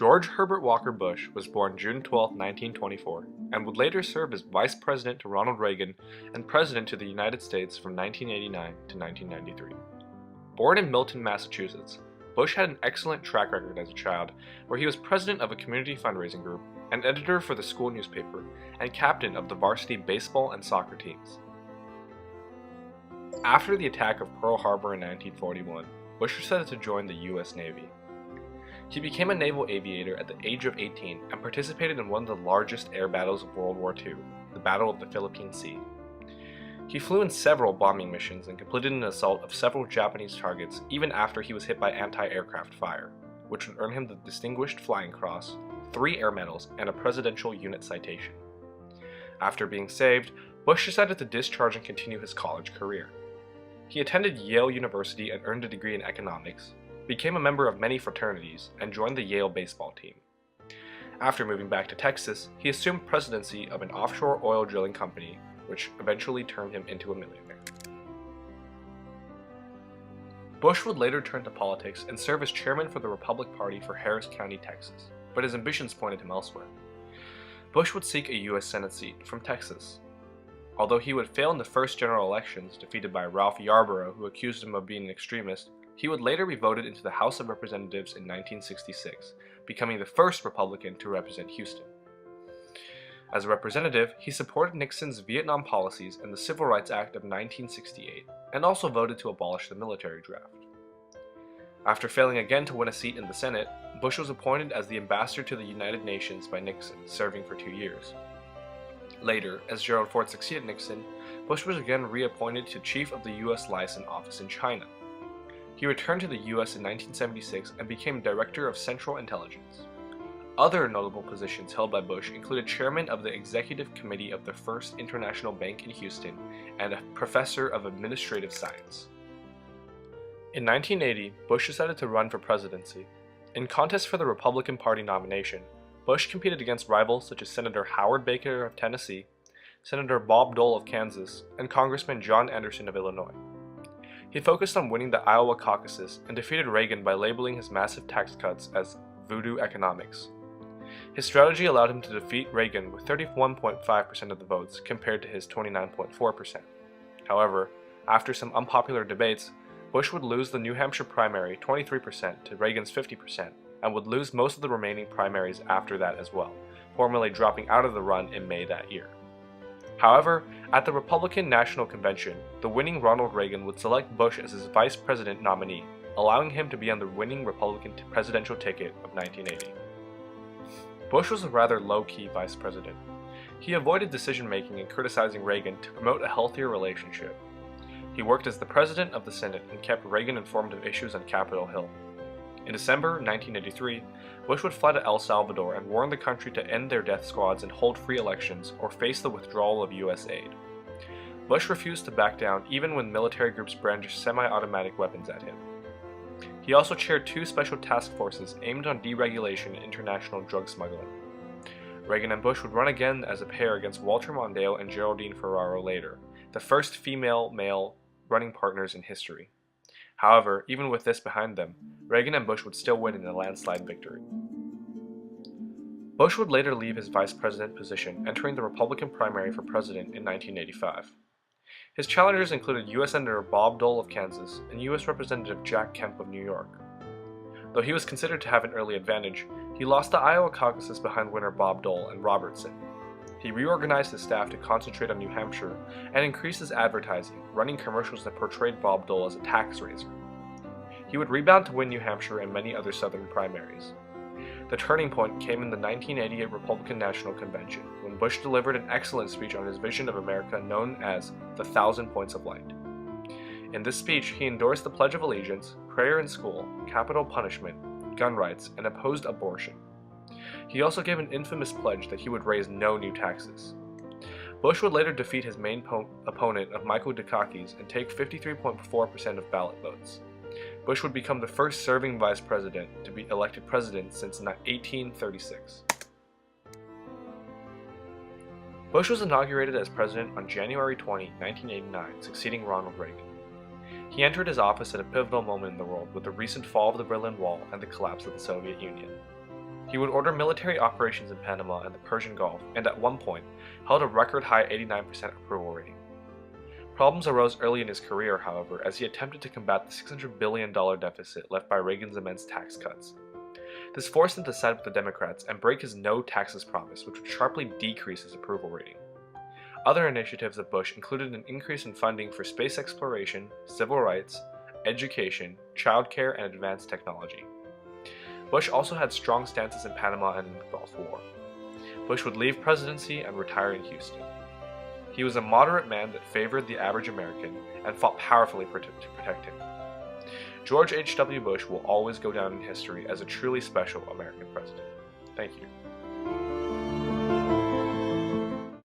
George Herbert Walker Bush was born June 12, 1924, and would later serve as Vice President to Ronald Reagan and President to the United States from 1989 to 1993. Born in Milton, Massachusetts, Bush had an excellent track record as a child, where he was president of a community fundraising group, an editor for the school newspaper, and captain of the varsity baseball and soccer teams. After the attack of Pearl Harbor in 1941, Bush decided to join the U.S. Navy. He became a naval aviator at the age of 18 and participated in one of the largest air battles of World War II, the Battle of the Philippine Sea. He flew in several bombing missions and completed an assault of several Japanese targets even after he was hit by anti-aircraft fire, which would earn him the Distinguished Flying Cross, 3 air medals, and a Presidential Unit Citation. After being saved, Bush decided to discharge and continue his college career. He attended Yale University and earned a degree in economics, became a member of many fraternities, and joined the Yale baseball team. After moving back to Texas, he assumed presidency of an offshore oil drilling company, which eventually turned him into a millionaire. Bush would later turn to politics and serve as chairman for the Republican Party for Harris County, Texas, but his ambitions pointed him elsewhere. Bush would seek a U.S. Senate seat from Texas. Although he would fail in the first general elections, defeated by Ralph Yarborough, who accused him of being an extremist, he would later be voted into the House of Representatives in 1966, becoming the first Republican to represent Houston. As a representative, he supported Nixon's Vietnam policies and the Civil Rights Act of 1968, and also voted to abolish the military draft. After failing again to win a seat in the Senate, Bush was appointed as the ambassador to the United Nations by Nixon, serving for 2 years. Later, as Gerald Ford succeeded Nixon, Bush was again reappointed to Chief of the U.S. Liaison Office in China. He returned to the U.S. in 1976 and became Director of Central Intelligence. Other notable positions held by Bush included Chairman of the Executive Committee of the First International Bank in Houston and a Professor of Administrative Science. In 1980, Bush decided to run for presidency. In contests for the Republican Party nomination, Bush competed against rivals such as Senator Howard Baker of Tennessee, Senator Bob Dole of Kansas, and Congressman John Anderson of Illinois. He focused on winning the Iowa caucuses and defeated Reagan by labeling his massive tax cuts as voodoo economics. His strategy allowed him to defeat Reagan with 31.5% of the votes compared to his 29.4%. However, after some unpopular debates, Bush would lose the New Hampshire primary 23% to Reagan's 50% and would lose most of the remaining primaries after that as well, formally dropping out of the run in May that year. However, at the Republican National Convention, the winning Ronald Reagan would select Bush as his vice president nominee, allowing him to be on the winning Republican presidential ticket of 1980. Bush was a rather low-key vice president. He avoided decision-making and criticizing Reagan to promote a healthier relationship. He worked as the president of the Senate and kept Reagan informed of issues on Capitol Hill. In December 1983, Bush would fly to El Salvador and warn the country to end their death squads and hold free elections or face the withdrawal of U.S. aid. Bush refused to back down even when military groups brandished semi-automatic weapons at him. He also chaired 2 special task forces aimed on deregulation and international drug smuggling. Reagan and Bush would run again as a pair against Walter Mondale and Geraldine Ferraro later, the first female-male running partners in history. However, even with this behind them, Reagan and Bush would still win in a landslide victory. Bush would later leave his vice president position, entering the Republican primary for president in 1985. His challengers included U.S. Senator Bob Dole of Kansas and U.S. Representative Jack Kemp of New York. Though he was considered to have an early advantage, he lost the Iowa caucuses behind winner Bob Dole and Robertson. He reorganized his staff to concentrate on New Hampshire and increased his advertising, running commercials that portrayed Bob Dole as a tax raiser. He would rebound to win New Hampshire and many other southern primaries. The turning point came in the 1988 Republican National Convention, when Bush delivered an excellent speech on his vision of America known as the 1,000 Points of Light. In this speech, he endorsed the Pledge of Allegiance, prayer in school, capital punishment, gun rights, and opposed abortion. He also gave an infamous pledge that he would raise no new taxes. Bush would later defeat his main opponent of Michael Dukakis and take 53.4% of ballot votes. Bush would become the first serving vice president to be elected president since 1836. Bush was inaugurated as president on January 20, 1989, succeeding Ronald Reagan. He entered his office at a pivotal moment in the world with the recent fall of the Berlin Wall and the collapse of the Soviet Union. He would order military operations in Panama and the Persian Gulf, and at one point, held a record-high 89% approval rating. Problems arose early in his career, however, as he attempted to combat the $600 billion deficit left by Reagan's immense tax cuts. This forced him to side with the Democrats and break his no taxes promise, which would sharply decrease his approval rating. Other initiatives of Bush included an increase in funding for space exploration, civil rights, education, childcare, and advanced technology. Bush also had strong stances in Panama and in the Gulf War. Bush would leave presidency and retire in Houston. He was a moderate man that favored the average American and fought powerfully to protect him. George H.W. Bush will always go down in history as a truly special American president. Thank you.